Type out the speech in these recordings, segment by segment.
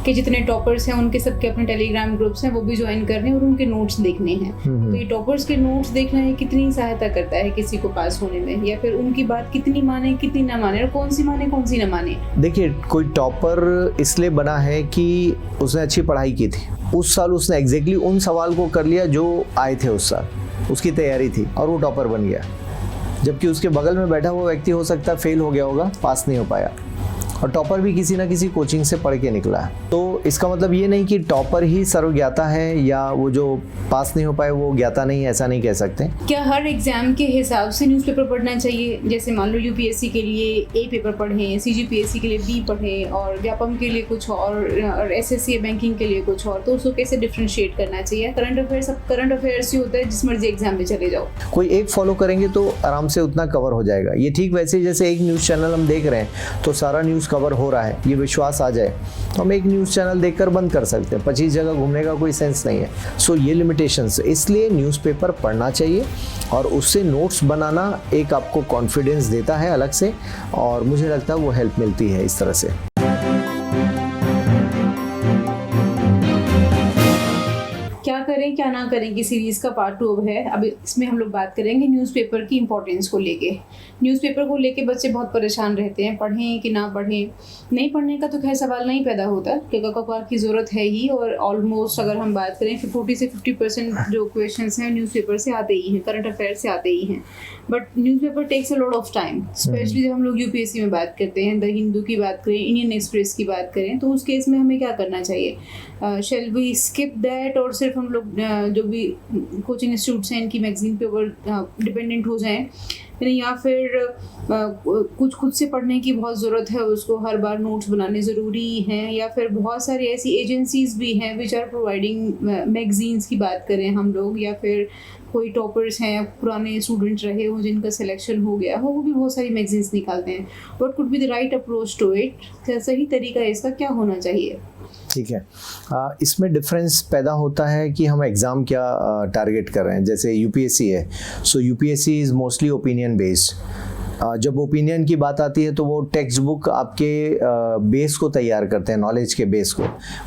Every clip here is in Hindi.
कि जितने टॉपर्स हैं उनके सबके अपने टेलीग्राम ग्रुप्स हैं वो भी ज्वाइन करने हैं और उनके नोट्स देखने हैं। तो ये टॉपर्स के नोट्स देखना है कितनी सहायता करता है किसी को पास होने में, या फिर उनकी बात कितनी माने कितनी ना माने, और कौन सी माने कौन सी ना माने। देखिए, कोई टॉपर इसलिए बना है कि उसने अच्छी पढ़ाई की थी, उस साल उसने एग्जैक्टली उन सवाल को कर लिया जो आए थे उस साल, उसकी तैयारी थी और वो टॉपर बन गया। जबकि उसके बगल में बैठा हुआ व्यक्ति हो सकता है फेल हो गया होगा, पास नहीं हो पाया, और टॉपर भी किसी ना किसी कोचिंग से पढ़ के निकला है। तो इसका मतलब ये नहीं कि टॉपर ही सर्वज्ञाता है या वो जो पास नहीं हो पाए वो ज्ञाता नहीं, ऐसा नहीं कह सकते। क्या हर एग्जाम के हिसाब से न्यूज़पेपर पढ़ना चाहिए? जैसे मान लो यूपीएससी के लिए ए पेपर पढ़ें, सीजीपीएससी के लिए बी पढ़ें, और व्यापम के लिए कुछ और एसएससी बैंकिंग के लिए कुछ और, तो उसको कैसे डिफ्रेंशिएट करना चाहिए? करंट अफेयर्स, सब करंट अफेयर्स ही होता है, जिस मर्जी एग्जाम में चले जाओ। कोई एक फॉलो करेंगे तो आराम से उतना कवर हो जाएगा। ये ठीक वैसे जैसे एक न्यूज़ चैनल हम देख रहे हैं तो सारा न्यूज़ कवर हो रहा है, ये विश्वास आ जाए तो हम एक न्यूज़ चैनल देखकर बंद कर सकते हैं। 25 जगह घूमने का कोई सेंस नहीं है। सो ये लिमिटेशंस, इसलिए न्यूज़पेपर पढ़ना चाहिए और उससे नोट्स बनाना एक आपको कॉन्फिडेंस देता है अलग से, और मुझे लगता है वो हेल्प मिलती है इस तरह से। क्या करें क्या ना करें की सीरीज़ का पार्ट 2 अब है। अब इसमें हम लोग बात करेंगे न्यूज़पेपर की इम्पोर्टेंस को लेके। न्यूज़पेपर को लेके बच्चे बहुत परेशान रहते हैं, पढ़ें कि ना पढ़ें। नहीं पढ़ने का तो खैर सवाल नहीं पैदा होता, क्योंकि अखबार की ज़रूरत है ही, और ऑलमोस्ट अगर हम बात करें 40 से 50% जो क्वेश्चंस हैं न्यूज़पेपर से आते ही हैं, करंट अफेयर से आते ही हैं। But newspaper takes a lot of time, especially जब हम लोग यूपीएससी में बात करते हैं, द हिंदू की बात करें, इंडियन एक्सप्रेस की बात करें, तो उस केस में हमें क्या करना चाहिए? शैल वी स्किप दैट और सिर्फ हम लोग जो भी कोचिंग इंस्टीट्यूट्स हैं इनकी मैगजीन पे ऊपर डिपेंडेंट हो जाएं, या फिर कुछ खुद से पढ़ने की बहुत ज़रूरत है, उसको हर बार नोट्स बनाने ज़रूरी हैं, या फिर बहुत सारी ऐसी एजेंसीज़ भी हैं विच आर प्रोवाइडिंग मैगजीन्स की बात करें हम लोग, या फिर कोई टॉपर्स हैं, पुराने स्टूडेंट रहे हो जिनका सिलेक्शन हो गया हो, वो भी बहुत सारी मैगजीन्स निकालते हैं। What could be the right approach to it? सही तरीका इसका क्या होना चाहिए? ठीक है, इसमें डिफरेंस पैदा होता है कि हम एग्ज़ाम क्या टारगेट कर रहे हैं। जैसे यूपीएससी है, so UPSC is mostly opinion based. जब ओपिनियन की बात आती है तो वो टेक्स्ट बुक आपके बेस को तैयार करते हैं, नॉलेज के बेस को,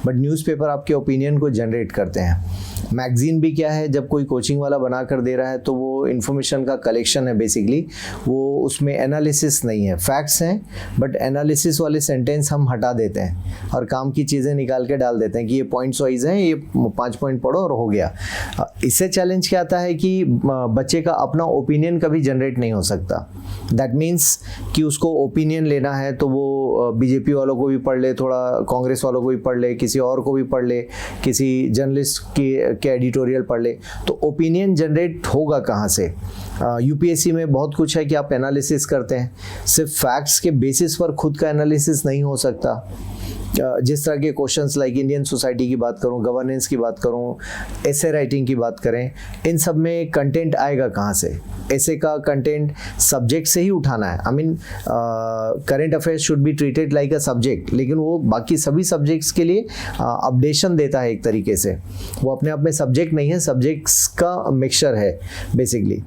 बट न्यूज़पेपर आपके ओपिनियन को जनरेट करते हैं। मैगज़ीन भी क्या है, जब कोई कोचिंग वाला बना कर दे रहा है तो वो इन्फॉर्मेशन का कलेक्शन है बेसिकली, वो उसमें एनालिसिस नहीं है, फैक्ट्स हैं, बट एनालिसिस वाले सेंटेंस हम हटा देते हैं और काम की चीज़ें निकाल के डाल देते हैं कि ये पॉइंट्स वाइज हैं, ये 5 पॉइंट पढ़ो और हो गया। इससे चैलेंज क्या आता है कि बच्चे का अपना ओपिनियन कभी जनरेट नहीं हो सकता। दैट मीन्स कि उसको ओपिनियन लेना है तो वो बीजेपी वालों को भी पढ़ ले, थोड़ा कांग्रेस वालों को भी पढ़ ले, किसी और को भी पढ़ ले, किसी जर्नलिस्ट के एडिटोरियल पढ़ ले, तो ओपिनियन जनरेट होगा कहाँ से? यूपीएससी में बहुत कुछ है कि आप एनालिसिस करते हैं, सिर्फ फैक्ट्स के बेसिस पर खुद का एनालिसिस नहीं हो सकता। जिस तरह के क्वेश्चंस लाइक इंडियन सोसाइटी की बात करूं, गवर्नेंस की बात करूं, एसे राइटिंग की बात करें, इन सब में कंटेंट आएगा कहाँ से? एसे का कंटेंट सब्जेक्ट से ही उठाना है। I mean current affairs should be treated like a subject, लेकिन वो बाकी सभी सब्जेक्ट्स के लिए अपडेशन देता है एक तरीके से। वो अपने आप में सब्जेक्ट नहीं है, सब्जेक्ट्स का मिक्सचर है बेसिकली।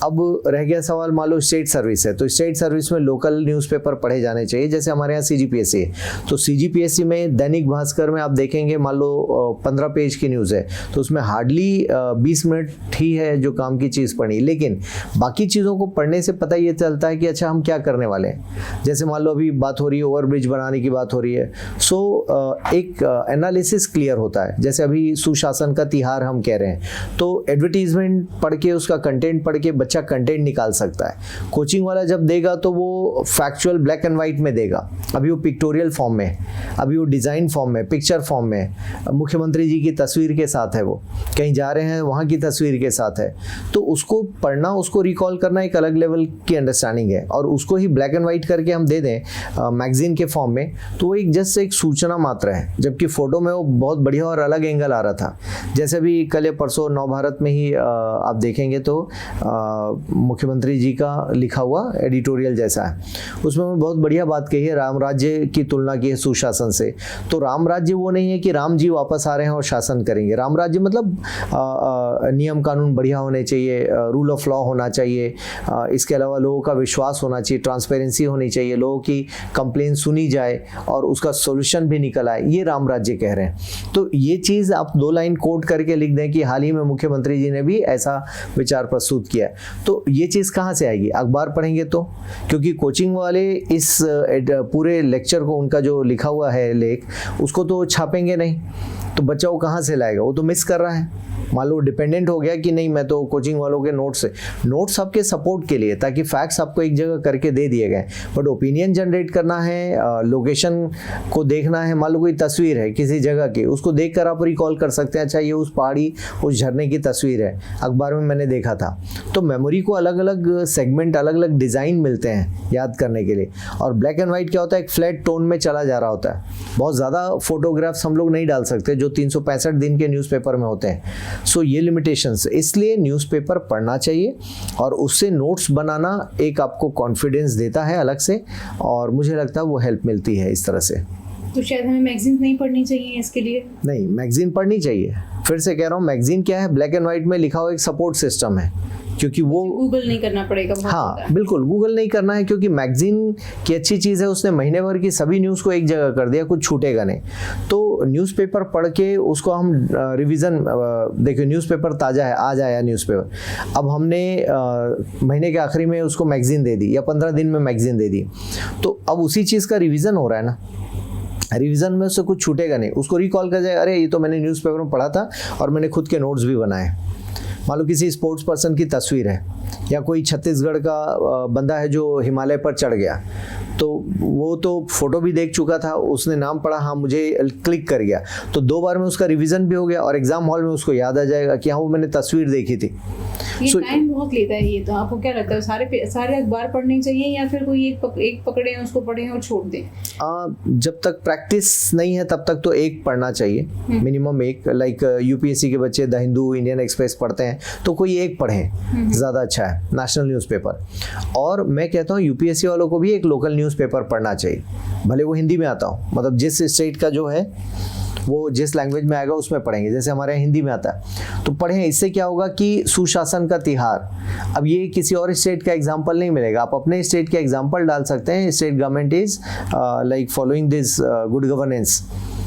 अब रह गया सवाल, मान लो स्टेट सर्विस है, तो स्टेट सर्विस में लोकल न्यूज़पेपर पढ़े जाने चाहिए। जैसे हमारे यहाँ सीजीपीएससी है, तो सीजीपीएससी में दैनिक भास्कर में आप देखेंगे, मान लो 15 पेज की न्यूज़ है, तो उसमें हार्डली 20 मिनट ही है जो काम की चीज़ पढ़ी, लेकिन बाकी चीज़ों को पढ़ने से पता ये चलता है कि अच्छा हम क्या करने वाले हैं। जैसे मान लो अभी बात हो रही है ओवरब्रिज बनाने की बात हो रही है, सो एक एनालिसिस क्लियर होता है। जैसे अभी सुशासन का तिहार हम कह रहे हैं, तो एडवर्टीजमेंट पढ़ के, उसका कंटेंट पढ़ के बच्चा कंटेंट निकाल सकता है। कोचिंग वाला जब देगा तो वो फैक्चुअल ब्लैक एंड वाइट में देगा, अभी वो पिक्टोरियल फॉर्म में, अभी वो डिज़ाइन फॉर्म में, पिक्चर फॉर्म में, मुख्यमंत्री जी की तस्वीर के साथ है, वो कहीं जा रहे हैं वहाँ की तस्वीर के साथ है, तो उसको पढ़ना, उसको रिकॉल करना एक अलग लेवल की अंडरस्टैंडिंग है। और उसको ही ब्लैक एंड वाइट करके हम दे दें मैगजीन के फॉर्म में, तो वो एक जस्ट एक सूचना मात्र है, जबकि फ़ोटो में वो बहुत बढ़िया और अलग एंगल आ रहा था। जैसे अभी कल या परसों नव भारत में ही आप देखेंगे तो मुख्यमंत्री जी का लिखा हुआ एडिटोरियल जैसा है। उसमें उन्होंने बहुत बढ़िया बात कही है, राम राज्य की तुलना की है सुशासन से। तो राम राज्य वो नहीं है कि राम जी वापस आ रहे हैं और शासन करेंगे। राम राज्य मतलब नियम कानून बढ़िया होने चाहिए, रूल ऑफ लॉ होना चाहिए, इसके अलावा लोगों का विश्वास होना चाहिए, ट्रांसपेरेंसी होनी चाहिए, लोगों की कंप्लेन सुनी जाए और उसका सोल्यूशन भी निकल आए, ये राम राज्य कह रहे हैं। तो ये चीज़ आप 2 लाइन कोट करके लिख दें कि हाल ही में मुख्यमंत्री जी ने भी ऐसा विचार प्रस्तुत किया है, तो ये चीज़ कहाँ से आएगी? अखबार पढ़ेंगे तो, क्योंकि कोचिंग वाले इस पूरे लेक्चर को, उनका जो लिखा हुआ है लेख, उसको तो छापेंगे नहीं, तो बच्चा वो कहाँ से लाएगा? वो तो मिस कर रहा है। मान लो डिपेंडेंट हो गया कि नहीं मैं तो कोचिंग वालों के नोट्स आपके सपोर्ट के लिए, ताकि फैक्ट्स आपको एक जगह करके दे दिए गए, बट ओपिनियन जनरेट करना है, लोकेशन को देखना है। मान लो कोई तस्वीर है किसी जगह की, उसको देखकर आप रिकॉल कर सकते हैं, अच्छा ये उस पहाड़ी, उस झरने की तस्वीर है, अखबार में मैंने देखा था। तो मेमोरी को अलग अलग सेगमेंट, अलग अलग डिज़ाइन मिलते हैं याद करने के लिए। और ब्लैक एंड वाइट क्या होता है, एक फ्लैट टोन में चला जा रहा होता है, बहुत ज़्यादा फोटोग्राफ्स हम लोग नहीं डाल सकते जो 365 दिन के न्यूज़पेपर में होते हैं। सो ये लिमिटेशंस, इसलिए न्यूज़पेपर पढ़ना चाहिए और उससे नोट्स बनाना एक आपको कॉन्फिडेंस देता है अलग से, और मुझे लगता है वो हेल्प मिलती है इस तरह से। तो शायद हमें मैगजीन नहीं पढ़नी चाहिए इसके लिए? नहीं, मैगजीन पढ़नी चाहिए। फिर से कह रहा हूँ, मैगजीन क्या है, ब्लैक एंड व्हाइट में लिखा हुआ एक सपोर्ट सिस्टम है, क्योंकि वो गूगल नहीं करना पड़ेगा। हाँ बिल्कुल, गूगल नहीं करना है, क्योंकि मैगजीन की अच्छी चीज़ है, उसने महीने भर की सभी न्यूज़ को एक जगह कर दिया, कुछ छूटेगा नहीं। तो न्यूज़पेपर पढ़ के उसको हम रिवीजन, देखिए न्यूज़पेपर ताज़ा है, आज आया न्यूज़पेपर, अब हमने महीने के आखिरी में उसको मैगजीन दे दी या 15 दिन में मैगजीन दे दी, तो अब उसी चीज़ का रिवीजन हो रहा है ना। रिवीजन में उससे कुछ छूटेगा नहीं, उसको रिकॉल कर जाए, अरे ये तो मैंने न्यूज़पेपर में पढ़ा था और मैंने खुद के नोट्स भी बनाए। मान लो किसी स्पोर्ट्स पर्सन की तस्वीर है, या कोई छत्तीसगढ़ का बंदा है जो हिमालय पर चढ़ गया, तो वो तो फोटो भी देख चुका था, उसने नाम पढ़ा, हाँ मुझे क्लिक कर गया, तो 2 बार में उसका रिवीजन भी हो गया और एग्जाम हॉल में उसको याद आ जाएगा कि हाँ वो मैंने तस्वीर देखी थी। ये टाइम बहुत लेता है ये, तो आपको क्या लगता है सारे अखबार पढ़ने चाहिए या फिर कोई एक पकड़े उसको पढ़ें और छोड़ दें? जब तक प्रैक्टिस नहीं है तब तक तो एक पढ़ना चाहिए, मिनिमम एक। लाइक यूपीएससी के बच्चे द हिंदू, इंडियन एक्सप्रेस पढ़ते हैं, तो कोई एक पढ़ें, ज़्यादा अच्छा है, नेशनल न्यूज़पेपर। और मैं कहता हूँ यूपीएससी वालों को भी एक लोकल न्यूज़पेपर पढ़ना चाहिए, भले वो हिंदी में आता हो, मतलब जिस स्टेट का जो है वो जिस लैंग्वेज में आएगा उसमें पढ़ेंगे। जैसे हमारे यहाँ हिंदी में आता है तो पढ़ें, इससे क्या होगा कि सुशासन का तिहार, अब ये किसी और स्टेट का एग्जांपल नहीं मिलेगा, आप अपने स्टेट के एग्जांपल डाल सकते हैं। State government is like following this good governance,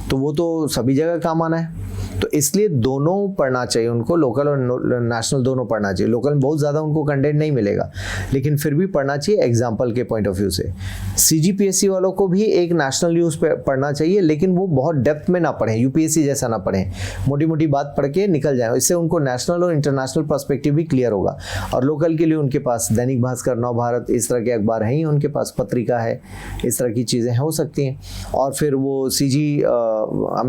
तो वो तो सभी जगह काम आना है। तो इसलिए दोनों पढ़ना चाहिए उनको, लोकल और नेशनल दोनों पढ़ना चाहिए। लोकल में बहुत ज़्यादा उनको कंटेंट नहीं मिलेगा, लेकिन फिर भी पढ़ना चाहिए एग्जाम्पल के पॉइंट ऑफ व्यू से। सीजीपीएससी वालों को भी एक नेशनल न्यूज़ पढ़ना चाहिए, लेकिन वो बहुत डेप्थ में ना पढ़ें, यूपीएससी जैसा ना पढ़ें, मोटी मोटी बात पढ़ के निकल जाए। इससे उनको नेशनल और इंटरनेशनल पर्सपेक्टिव भी क्लियर होगा। और लोकल के लिए उनके पास दैनिक भास्कर, नव भारत, इस तरह के अखबार हैं ही, उनके पास पत्रिका है, इस तरह की चीज़ें हो सकती हैं। और फिर वो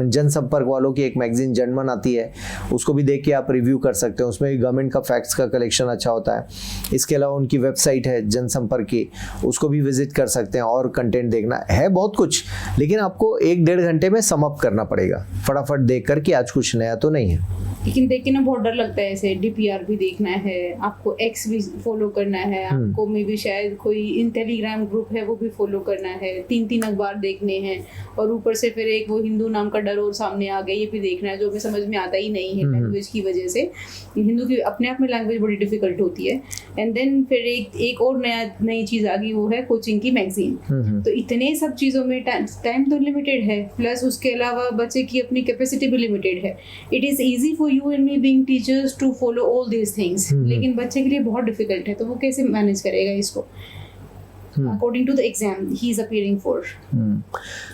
जनसंपर्क वालों की एक मैगजीन जनमन आती है, उसको भी देख के आप रिव्यू कर सकते हैं, उसमें भी गवर्नमेंट का फैक्ट्स का कलेक्शन अच्छा होता है। इसके अलावा उनकी वेबसाइट है जनसंपर्क की, उसको भी विजिट कर सकते हैं, और कंटेंट देखना है बहुत कुछ, लेकिन आपको 1-1.5 घंटे में सम अप करना पड़ेगा, फटाफट देख कर कि आज कुछ नया तो नहीं है। लेकिन देख के ना बहुत डर लगता है, ऐसे डीपीआर भी देखना है, आपको एक्स भी फॉलो करना है, आपको मे भी शायद कोई इन टेलीग्राम ग्रुप है वो भी फॉलो करना है, 3 अखबार देखने हैं, और ऊपर से फिर एक वो हिंदू नाम का डर और सामने आ गया, ये भी देखना है, जो हमें समझ में आता ही नहीं है लैंग्वेज की वजह से। हिंदू की अपने आप में लैंग्वेज बड़ी डिफिकल्ट होती है। एंड देन फिर एक और नई चीज़ आ गई, वो है कोचिंग की मैगजीन। तो इतने सब चीज़ों में टाइम तो लिमिटेड है, प्लस उसके अलावा बच्चे की अपनी कैपेसिटी भी लिमिटेड है। It is easy for you and me being teachers to follow all these things, लेकिन बच्चे के लिए बहुत डिफिकल्ट है, तो वो कैसे मैनेज करेगा इसको according to the exam he is appearing for?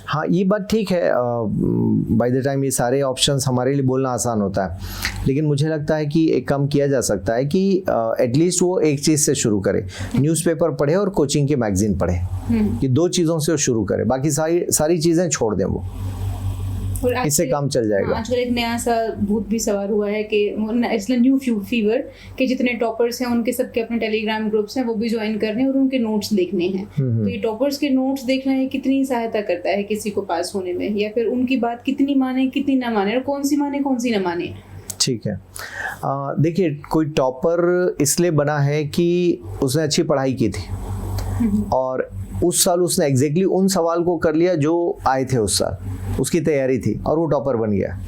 हाँ, ये बात ठीक है। बाय द टाइम ये सारे ऑप्शंस हमारे लिए बोलना आसान होता है, लेकिन मुझे लगता है कि एक काम किया जा सकता है कि एटलीस्ट वो एक चीज़ से शुरू करे, न्यूज़पेपर पढ़े और कोचिंग की मैगजीन पढ़े, ये 2 चीज़ों से वो शुरू करे, बाकी सारी चीज़ें छोड़ दें, वो इससे काम चल जाएगा। आजकल एक नया सा भूत भी सवार हुआ है कि इसलिए न्यू फीवर के जितने टॉपर्स हैं उनके सबके अपने टेलीग्राम ग्रुप्स हैं, वो भी ज्वाइन करने हैं और उनके नोट्स देखने हैं। तो ये टॉपर्स के नोट्स देखना है कितनी सहायता करता है किसी को पास होने में, या फिर उनकी बात कितनी माने कितनी ना माने, और कौन सी माने कौन सी ना माने। ठीक है। देखिए, कोई टॉपर इसलिए बना है कि उसने अच्छी पढ़ाई की थी और उस साल उसने एग्जैक्टली उन सवाल को कर लिया जो आए थे उस साल, उसकी तैयारी थी और वो टॉपर बन गया।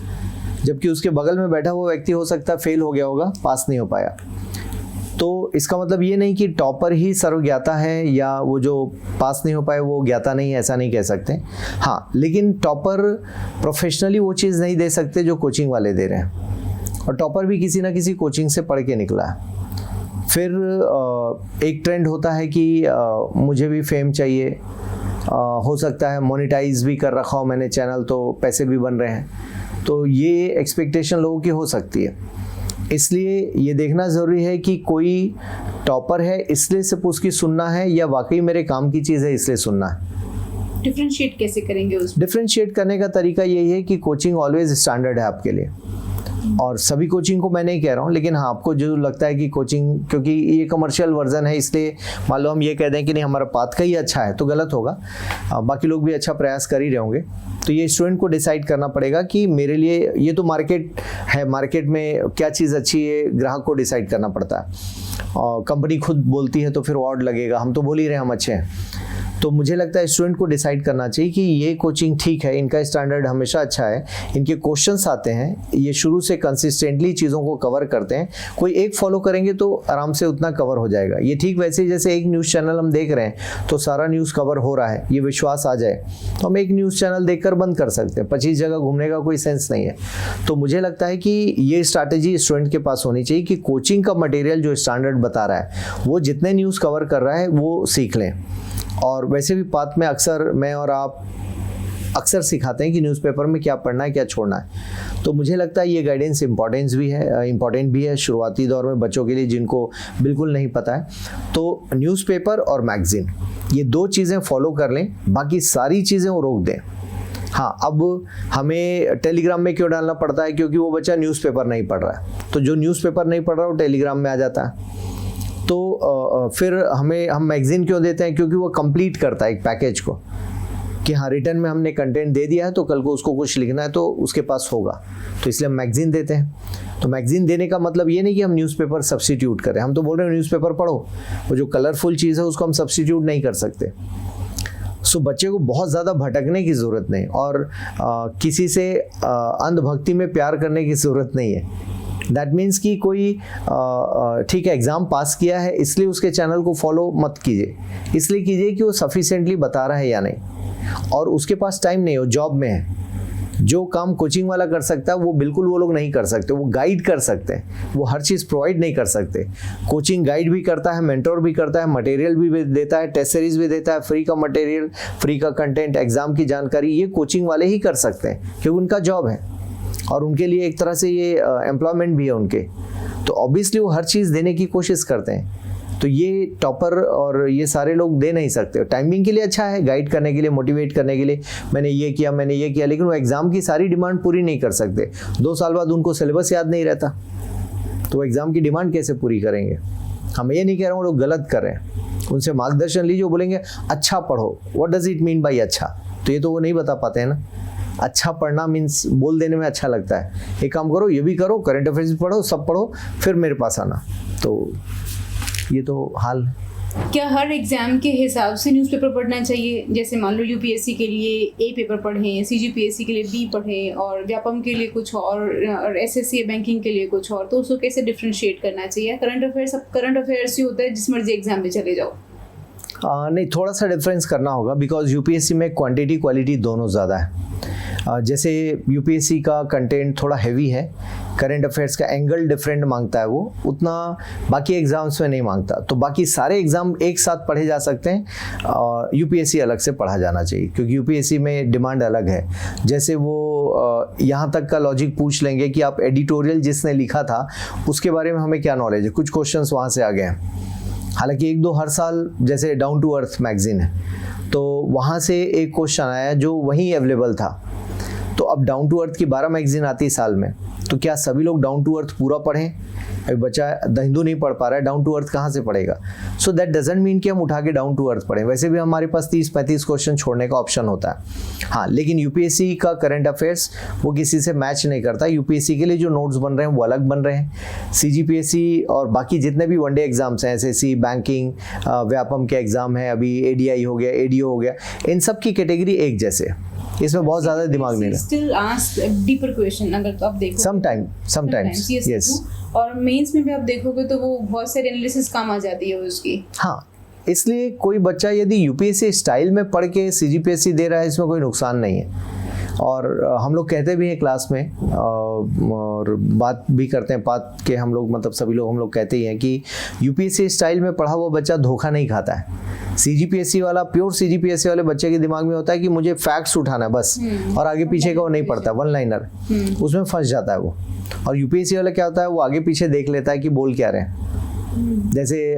जबकि उसके बगल में बैठा हुआ व्यक्ति हो सकता है फेल हो गया होगा, पास नहीं हो पाया। तो इसका मतलब ये नहीं कि टॉपर ही सर्वज्ञाता है या वो जो पास नहीं हो पाए वो ज्ञाता नहीं है, ऐसा नहीं कह सकते। हाँ, लेकिन टॉपर प्रोफेशनली वो चीज़ नहीं दे सकते जो कोचिंग वाले दे रहे हैं, और टॉपर भी किसी ना किसी कोचिंग से पढ़ के निकला है। फिर एक ट्रेंड होता है कि मुझे भी फेम चाहिए, हो सकता है मोनेटाइज भी कर रखा हो मैंने चैनल तो पैसे भी बन रहे हैं, तो ये एक्सपेक्टेशन लोगों की हो सकती है। इसलिए ये देखना ज़रूरी है कि कोई टॉपर है इसलिए सिर्फ उसकी सुनना है या वाकई मेरे काम की चीज़ है इसलिए सुनना है। डिफरेंशिएट कैसे करेंगे उसमें? डिफरेंशिएट करने का तरीका यही है कि कोचिंग ऑलवेज स्टैंडर्ड है आपके लिए, और सभी कोचिंग को मैं नहीं कह रहा हूँ, लेकिन हाँ, आपको जो लगता है कि कोचिंग, क्योंकि ये कमर्शियल वर्जन है इसलिए मान लो हम ये कह दें कि नहीं हमारा पाथ का ही अच्छा है तो गलत होगा। बाकी लोग भी अच्छा प्रयास कर ही रहे होंगे, तो ये स्टूडेंट को डिसाइड करना पड़ेगा कि मेरे लिए ये तो मार्केट है, मार्केट में क्या चीज़ अच्छी है ग्राहक को डिसाइड करना पड़ता है। और कंपनी खुद बोलती है तो फिर ऑड लगेगा, हम तो बोल ही रहे हैं हम अच्छे हैं। तो मुझे लगता है स्टूडेंट को डिसाइड करना चाहिए कि ये कोचिंग ठीक है, इनका स्टैंडर्ड हमेशा अच्छा है, इनके क्वेश्चंस आते हैं, ये शुरू से कंसिस्टेंटली चीज़ों को कवर करते हैं, कोई एक फॉलो करेंगे तो आराम से उतना कवर हो जाएगा। ये ठीक वैसे ही जैसे एक न्यूज़ चैनल हम देख रहे हैं तो सारा न्यूज़ कवर हो रहा है, ये विश्वास आ जाए तो हम एक न्यूज़ चैनल देखकर बंद कर सकते हैं, 25 जगह घूमने का कोई सेंस नहीं है। तो मुझे लगता है कि ये स्ट्रैटेजी स्टूडेंट के पास होनी चाहिए कि कोचिंग का मटेरियल जो स्टैंडर्ड बता रहा है वो जितने न्यूज़ कवर कर रहा है वो सीख लें। और वैसे भी पाथ में अक्सर मैं और आप अक्सर सिखाते हैं कि न्यूज़पेपर में क्या पढ़ना है क्या छोड़ना है, तो मुझे लगता है ये गाइडेंस इम्पॉर्टेंट भी है शुरुआती दौर में बच्चों के लिए जिनको बिल्कुल नहीं पता है। तो न्यूज़पेपर और मैगज़ीन ये दो चीज़ें फॉलो कर लें, बाकी सारी चीज़ें वो रोक दें। हाँ, अब हमें टेलीग्राम में क्यों डालना पड़ता है? क्योंकि वो बच्चा न्यूज़पेपर नहीं पढ़ रहा है, तो जो न्यूज़पेपर नहीं पढ़ रहा वो टेलीग्राम में आ जाता है। तो फिर हम मैगज़ीन क्यों देते हैं? क्योंकि वो कंप्लीट करता है एक पैकेज को, कि हाँ रिटर्न में हमने कंटेंट दे दिया है तो कल को उसको कुछ लिखना है तो उसके पास होगा, तो इसलिए हम मैगज़ीन देते हैं। तो मैगज़ीन देने का मतलब ये नहीं कि हम न्यूज़पेपर सब्स्टिट्यूट करें, हम तो बोल रहे हैं न्यूज़पेपर पढ़ो, वो जो कलरफुल चीज़ है उसको हम सब्स्टिट्यूट नहीं कर सकते। सो बच्चे को बहुत ज़्यादा भटकने की ज़रूरत नहीं, और किसी से अंधभक्ति में प्यार करने की ज़रूरत नहीं है। दैट मीन्स कि कोई ठीक है एग्ज़ाम पास किया है इसलिए उसके चैनल को फॉलो मत कीजिए, इसलिए कीजिए कि वो सफिशिएंटली बता रहा है या नहीं, और उसके पास टाइम नहीं, वो जॉब में है। जो काम कोचिंग वाला कर सकता है वो बिल्कुल वो लोग नहीं कर सकते। वो गाइड कर सकते हैं, वो हर चीज़ प्रोवाइड नहीं कर सकते। कोचिंग गाइड भी करता है, मेंटोर भी करता है, मटेरियल भी देता है, टेस्ट सीरीज भी देता है, फ्री का मटेरियल, फ्री का कंटेंट, एग्जाम की जानकारी, ये कोचिंग वाले ही कर सकते हैं क्योंकि उनका जॉब है और उनके लिए एक तरह से ये एम्प्लॉयमेंट भी है उनके। तो ऑब्वियसली वो हर चीज़ देने की कोशिश करते हैं, तो ये टॉपर और ये सारे लोग दे नहीं सकते। टाइमिंग के लिए अच्छा है, गाइड करने के लिए, मोटिवेट करने के लिए, मैंने ये किया, लेकिन वो एग्ज़ाम की सारी डिमांड पूरी नहीं कर सकते। 2 साल बाद उनको सिलेबस याद नहीं रहता, तो एग्ज़ाम की डिमांड कैसे पूरी करेंगे? हम ये नहीं कह रहा हूँ लोग गलत कर रहे हैं, उनसे मार्गदर्शन लीजिए। वो बोलेंगे अच्छा पढ़ो, what does it mean by अच्छा, तो ये तो वो नहीं बता पाते हैं ना। अच्छा पढ़ना मीन्स बोल देने में अच्छा लगता है, एक काम करो, ये भी करो, करंट अफेयर्स भी पढ़ो, सब पढ़ो, फिर मेरे पास आना। तो ये तो हाल है। क्या हर एग्ज़ाम के हिसाब से न्यूज़पेपर पढ़ना चाहिए? जैसे मान लो यूपीएससी के लिए ए पेपर पढ़ें, सीजीपीएससी के लिए बी पढ़ें, और व्यापम के लिए कुछ और एसएससी बैंकिंग के लिए कुछ और, तो उसको कैसे डिफ्रेंशिएट करना चाहिए? करंट अफेयर्स ही होता है, जिस मर्जी एग्जाम में चले जाओ। नहीं, थोड़ा सा डिफरेंस करना होगा, बिकॉज यूपीएससी में क्वांटिटी क्वालिटी दोनों ज़्यादा है। जैसे यूपीएससी का कंटेंट थोड़ा हैवी है, करंट अफेयर्स का एंगल डिफरेंट मांगता है, वो उतना बाकी एग्ज़ाम्स में नहीं मांगता। तो बाकी सारे एग्ज़ाम एक साथ पढ़े जा सकते हैं और यूपीएससी अलग से पढ़ा जाना चाहिए, क्योंकि यूपीएससी में डिमांड अलग है। जैसे वो यहाँ तक का लॉजिक पूछ लेंगे कि आप एडिटोरियल जिसने लिखा था उसके बारे में हमें क्या नॉलेज है, कुछ क्वेश्चंस वहाँ से आ गए हैं। हालांकि 1-2 हर साल, जैसे डाउन टू अर्थ मैगजीन है तो वहाँ से एक क्वेश्चन आया जो वहीं अवेलेबल था, तो अब डाउन टू अर्थ की 12 मैगजीन आती है साल में, तो क्या सभी लोग डाउन टू अर्थ पूरा पढ़ें? अभी बच्चा द हिंदू नहीं पढ़ पा रहा है, डाउन टू अर्थ कहाँ से पढ़ेगा? सो दैट डजंट मीन कि हम उठा के डाउन टू अर्थ पढ़ें। वैसे भी हमारे पास 30-35 क्वेश्चन छोड़ने का ऑप्शन होता है। हाँ, लेकिन यूपीएससी का करंट अफेयर्स वो किसी से मैच नहीं करता। यूपीएससी के लिए जो नोट्स बन रहे हैं वो अलग बन रहे हैं। सीजीपीएससी और बाकी जितने भी वनडे एग्जाम्स हैं, एसएससी, बैंकिंग, व्यापम के एग्जाम है, अभी एडीआई हो गया, एडीओ हो गया, इन सब की कैटेगरी एक जैसे, इसमें बहुत ज्यादा दिमाग नहीं स्टिल आस्क डीपर क्वेश्चन अगर तो आप देखो समटाइम्स यस। और मेंस में भी आप देखोगे तो वो बहुत सारी एनालिसिस काम आ जाती है उसकी। हाँ, इसलिए कोई बच्चा यदि यूपीएससी स्टाइल में पढ़ के सीजीपीएससी दे रहा है, इसमें कोई नुकसान नहीं है। और हम लोग कहते भी हैं क्लास में और बात भी करते हैं, बात के हम लोग मतलब सभी लोग हम लोग कहते ही हैं कि यूपीएससी स्टाइल में पढ़ा हुआ बच्चा धोखा नहीं खाता है। सीजीपीएससी वाला, प्योर सीजीपीएससी वाले बच्चे के दिमाग में होता है कि मुझे फैक्ट्स उठाना है बस, और आगे पीछे का वो नहीं पढ़ता, वन लाइनर, उसमें फंस जाता है वो। और यूपीएससी वाला क्या होता है, वो आगे पीछे देख लेता है कि बोल क्या रहे हैं। जैसे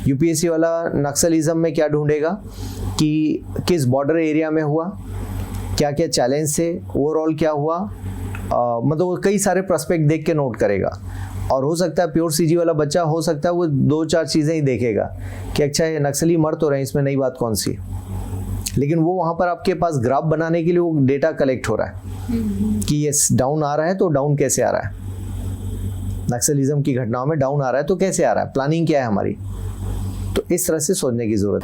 यूपीएससी वाला नक्सलिज्म में क्या ढूंढेगा कि किस बॉर्डर एरिया में हुआ, क्या क्या चैलेंज थे, ओवरऑल क्या हुआ, मतलब वो कई सारे प्रोस्पेक्ट देख के नोट करेगा। और हो सकता है प्योर सीजी वाला बच्चा, हो सकता है वो 2-4 चीज़ें ही देखेगा कि अच्छा ये नक्सली मर तो रहे हैं, इसमें नई बात कौन सी। लेकिन वो वहाँ पर आपके पास ग्राफ बनाने के लिए वो डेटा कलेक्ट हो रहा है कि ये डाउन आ रहा है तो डाउन कैसे आ रहा है, नक्सलिज्म की घटनाओं में डाउन आ रहा है तो कैसे आ रहा है, प्लानिंग क्या है हमारी। तो इस तरह से सोचने की जरूरत है।